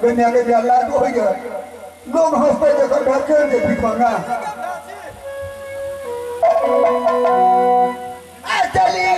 गन्या के जल्ला तो हो गया लोग हंसते देखो ढके दे भिखमंगा चलिए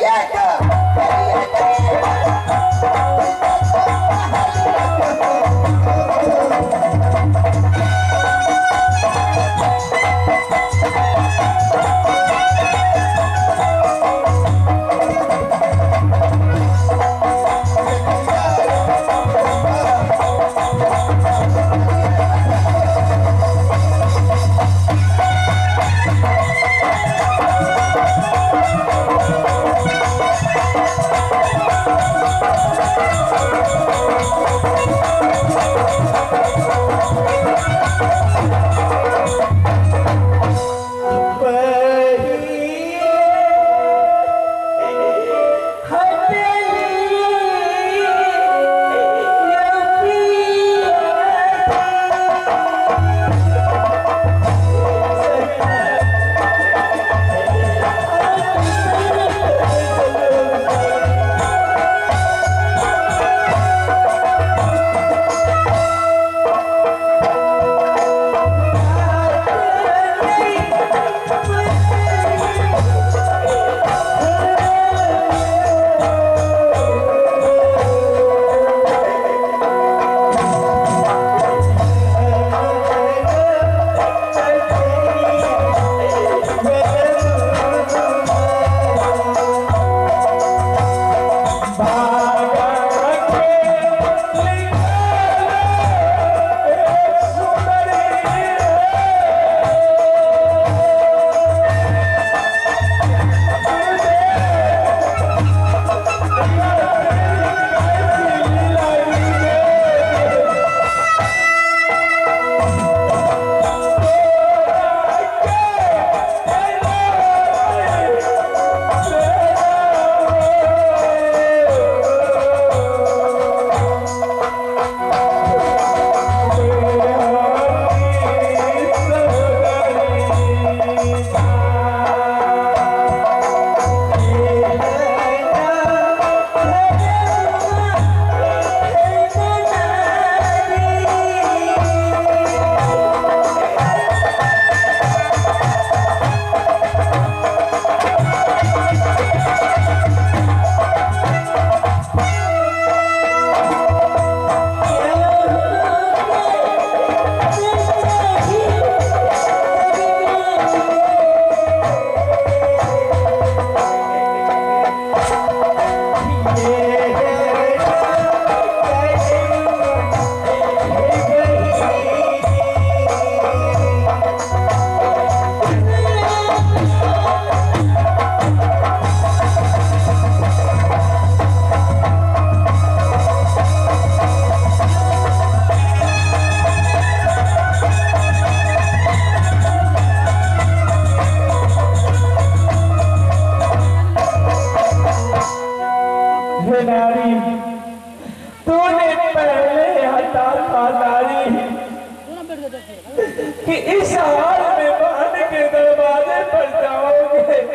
कि इस हाल में मान के दरवाजे पर जाओगे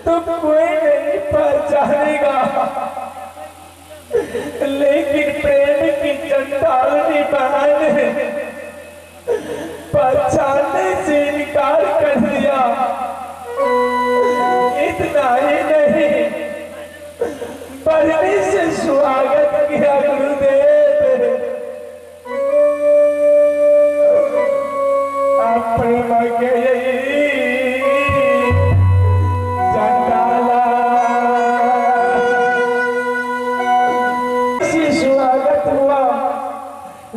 तो कोई नहीं पहचानेगा, लेकिन प्रेम की चंडालनी बहन पहचानने से इनकार कर दिया। इतना ही नहीं, पढ़ने से स्वागत किया गुरुदेव। अपनी मगे चंडाला स्वागत हुआ,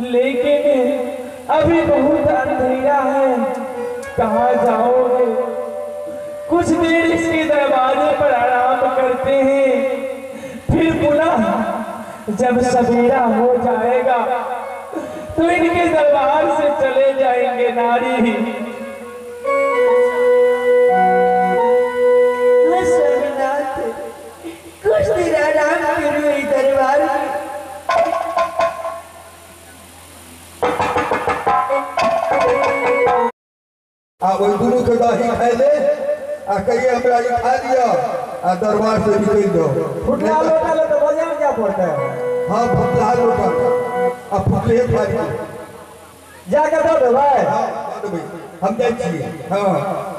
लेकिन अभी बहुत अंधेरा है, कहाँ जाओगे? कुछ देर इसके दरवाजे पर आराम करते हैं, फिर पुनः जब सवेरा हो जाएगा तो इनके दरबार से चले जाएंगे नारी। कुछ देर आराम करो इस दरबार में। आप वही दोनों के दाही खाए ले, आ कहिए हमरा ये खा दिया, आ दरबार से निकल जाओ। फुटला लोटा ले तो बजा क्या पड़ता है? हाँ फुटला लोटा, अब फुटले फाड़ी जाकर दो भाई। हाँ भाई हम जाए छिए। हाँ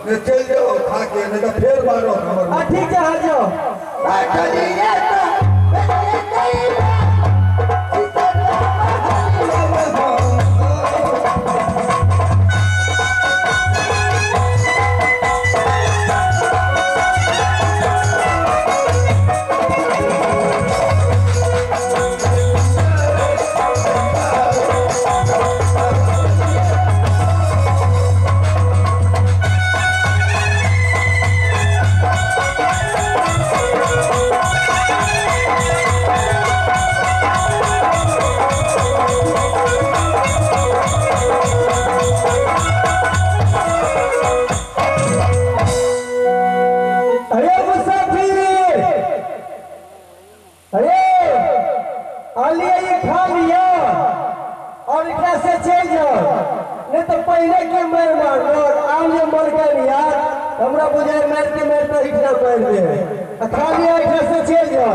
ने चल जाओ खा के नहीं तो फिर मारो हमर। ठीक है आ जाओ। हमरा बुझाए मारते मारते इतना मार दे खाली ऐसे से चल जाओ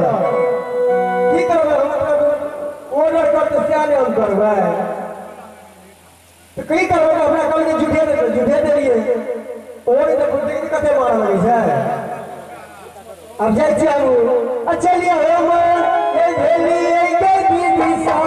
की करबे मतलब ऑर्डर करते सियाने हम करबे तो कई करबे हमरा कहल के झूठे दे दिए और तो बुद्धि के कते मार लगे छै अब जाय छी हम चलिए हम ये भेली के दीदी सा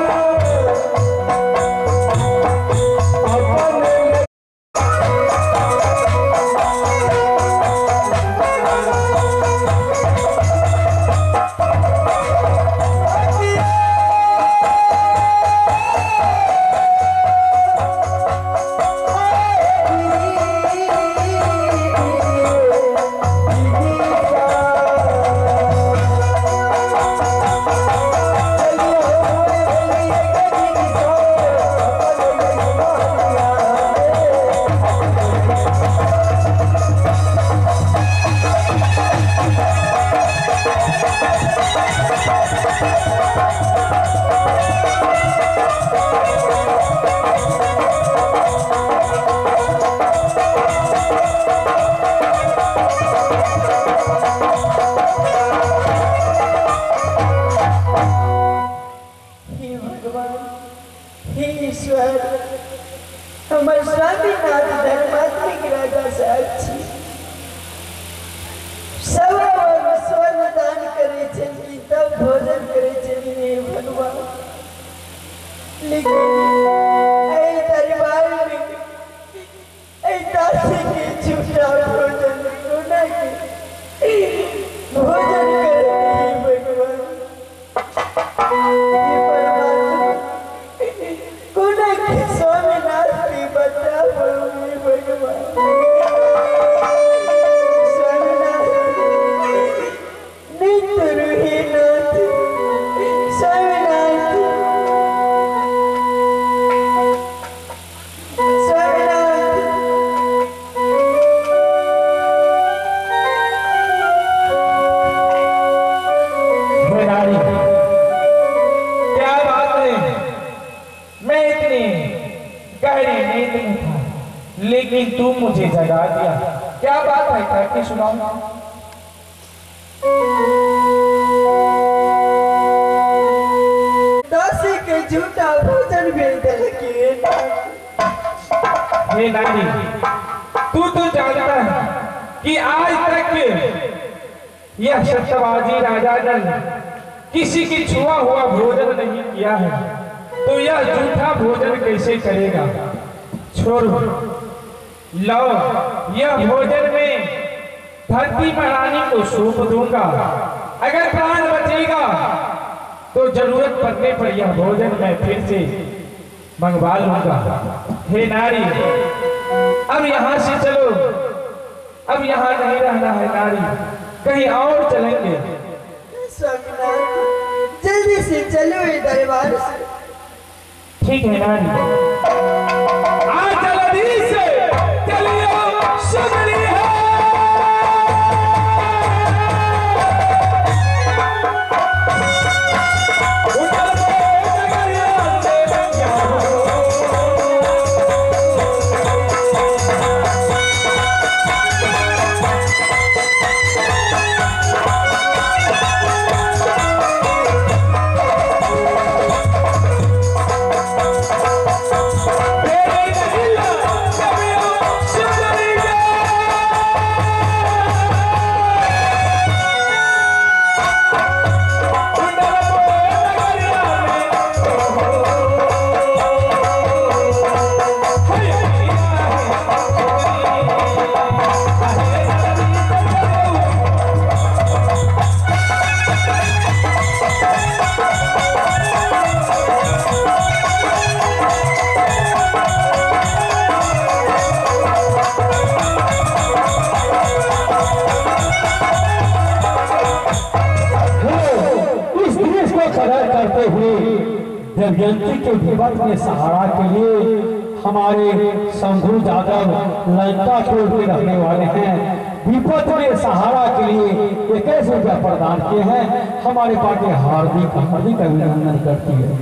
लेकिन तू मुझे जगा दिया। क्या बात है कहती सुनाओ। दासी के झूठा भोजन हे नानी तू तो जानता है कि आज तक यह सत्यवादी राजा ने किसी की छुआ हुआ भोजन नहीं किया है, तो यह झूठा भोजन कैसे करेगा। छोड़ लो, यह भोजन में धरती महारानी को सौंप दूंगा। अगर प्राण बचेगा तो जरूरत पड़ने पर यह भोजन मैं फिर से मंगवा लूंगा। हे नारी अब यहाँ से चलो, अब यहाँ नहीं रहना है नारी, कहीं और चलेंगे। स्वामीनाथ जल्दी से चलो ये दरबार से। ठीक है नारी, आज जल्दी से चलिए। सुनली है दमयंती के विपद में सहारा के लिए हमारे शंभू यादव लंका तोड़ के रहने वाले हैं। विपद में सहारा के लिए 21 रुपया प्रदान किए हैं। हमारे पार्टी हार्दिक हार्दिक अभिनंदन करती है।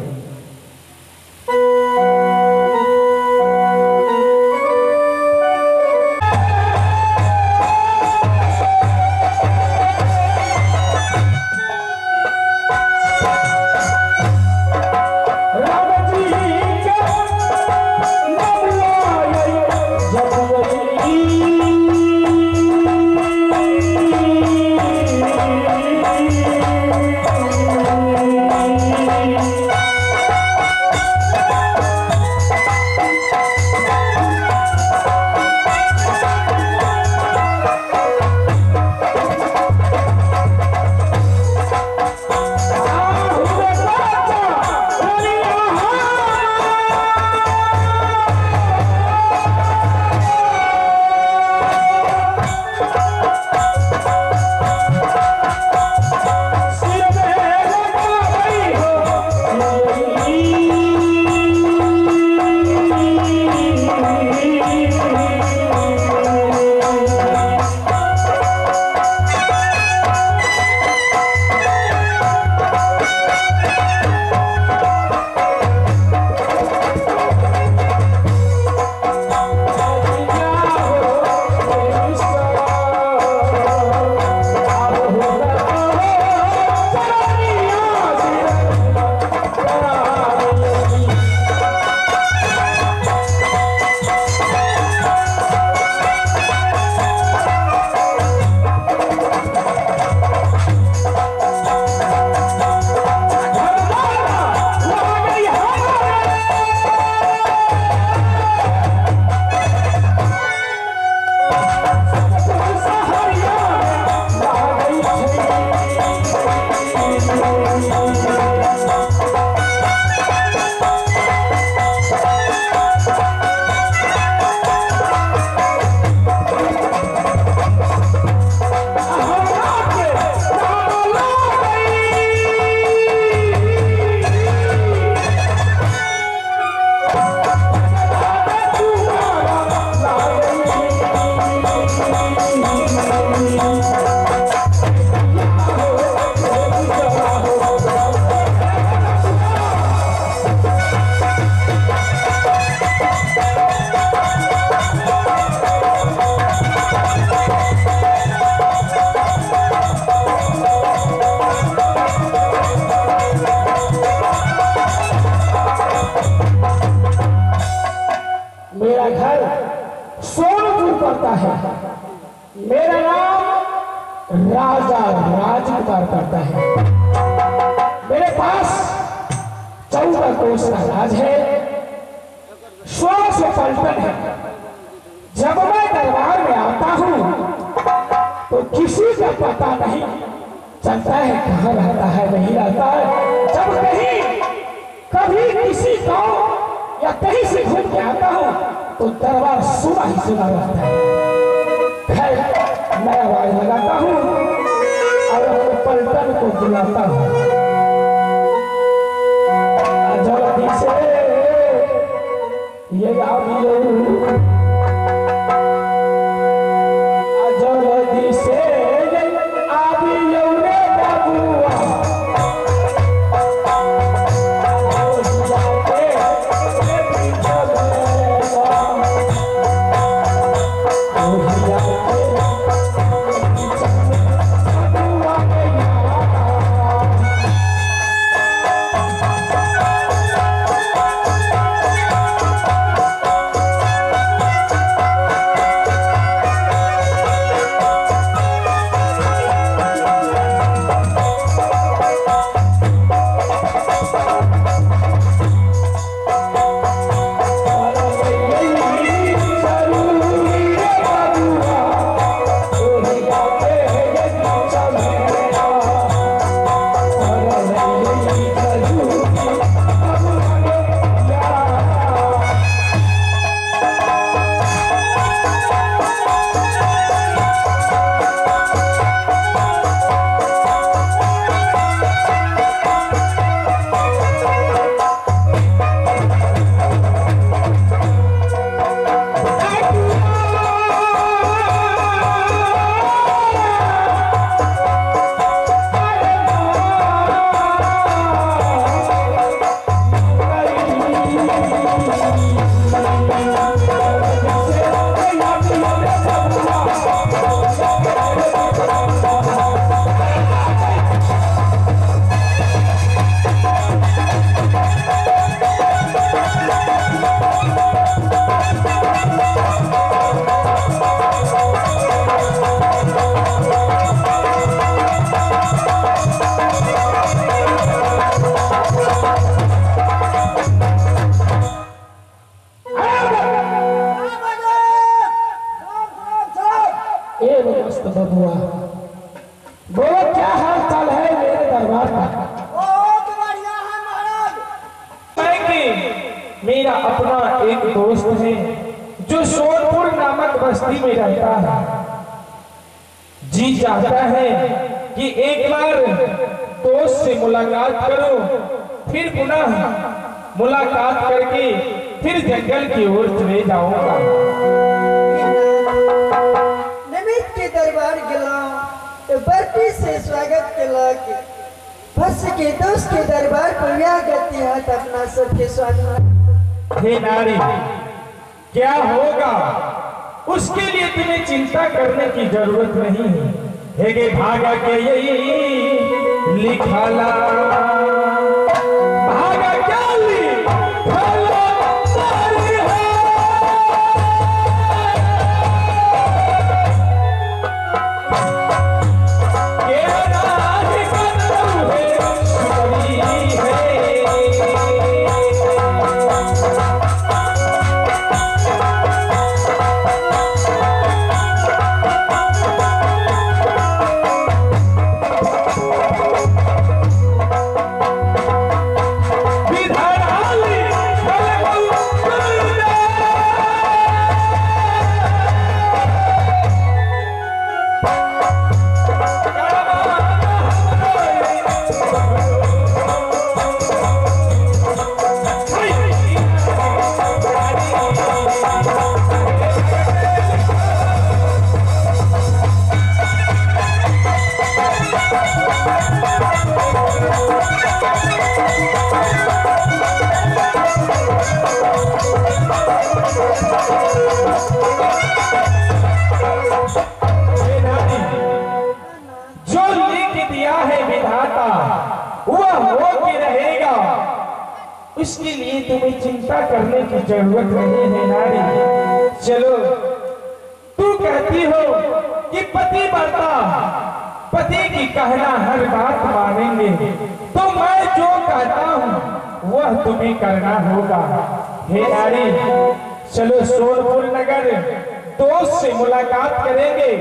मेरा घर सोनपुर पड़ता है। मेरा नाम राजा राजकुमार पड़ता है। मेरे पास 14 कोष का राज है, 16 पलटन है। जब मैं दरबार में आता हूँ तो किसी का पता नहीं चलता है कहाँ रहता है नहीं रहता है। जब कभी किसी गांव या कहीं से घूम के आता हूँ तो दरबार सुना ही सुना रहता है। खैर मैं आवाज लगाता हूँ और अपने पलटन को बुलाता हूँ, जल्दी से ये जल्दी से ए मस्त बबुआ, बोलो क्या हाल चाल है मेरे दरबार का? बहुत बढ़िया है महाराज। मेरा अपना एक दोस्त है जो सोनपुर नामक बस्ती में रहता है। जी चाहता है कि एक बार दोस्त से मुलाकात करो, फिर पुनः मुलाकात करके फिर जंगल की ओर चले जाऊंगा। निमित के दरबार गलाओ तो बर्फी से स्वागत केला के फंस के दोस्त के दरबार पर व्याह गति हाथ अपना सबके स्वागत। हे नारी, क्या होगा उसके लिए तुम्हें चिंता करने की जरूरत नहीं है। हेगे भागा के यही लिखाला, भागा क्या लिखाला सारी है। केरा ही कदम है, सुरी है। जो लिख दिया है विधाता वह हो के रहेगा, उसके लिए तुम्हें चिंता करने की जरूरत नहीं है नारी। चलो, तू कहती हो कि पति बता पति की कहना हर बात मानेंगे, तो मैं जो कहता हूँ वह तुम्हें करना होगा। हे नारी, चलो सोनपुर नगर दोस्त से मुलाकात करेंगे।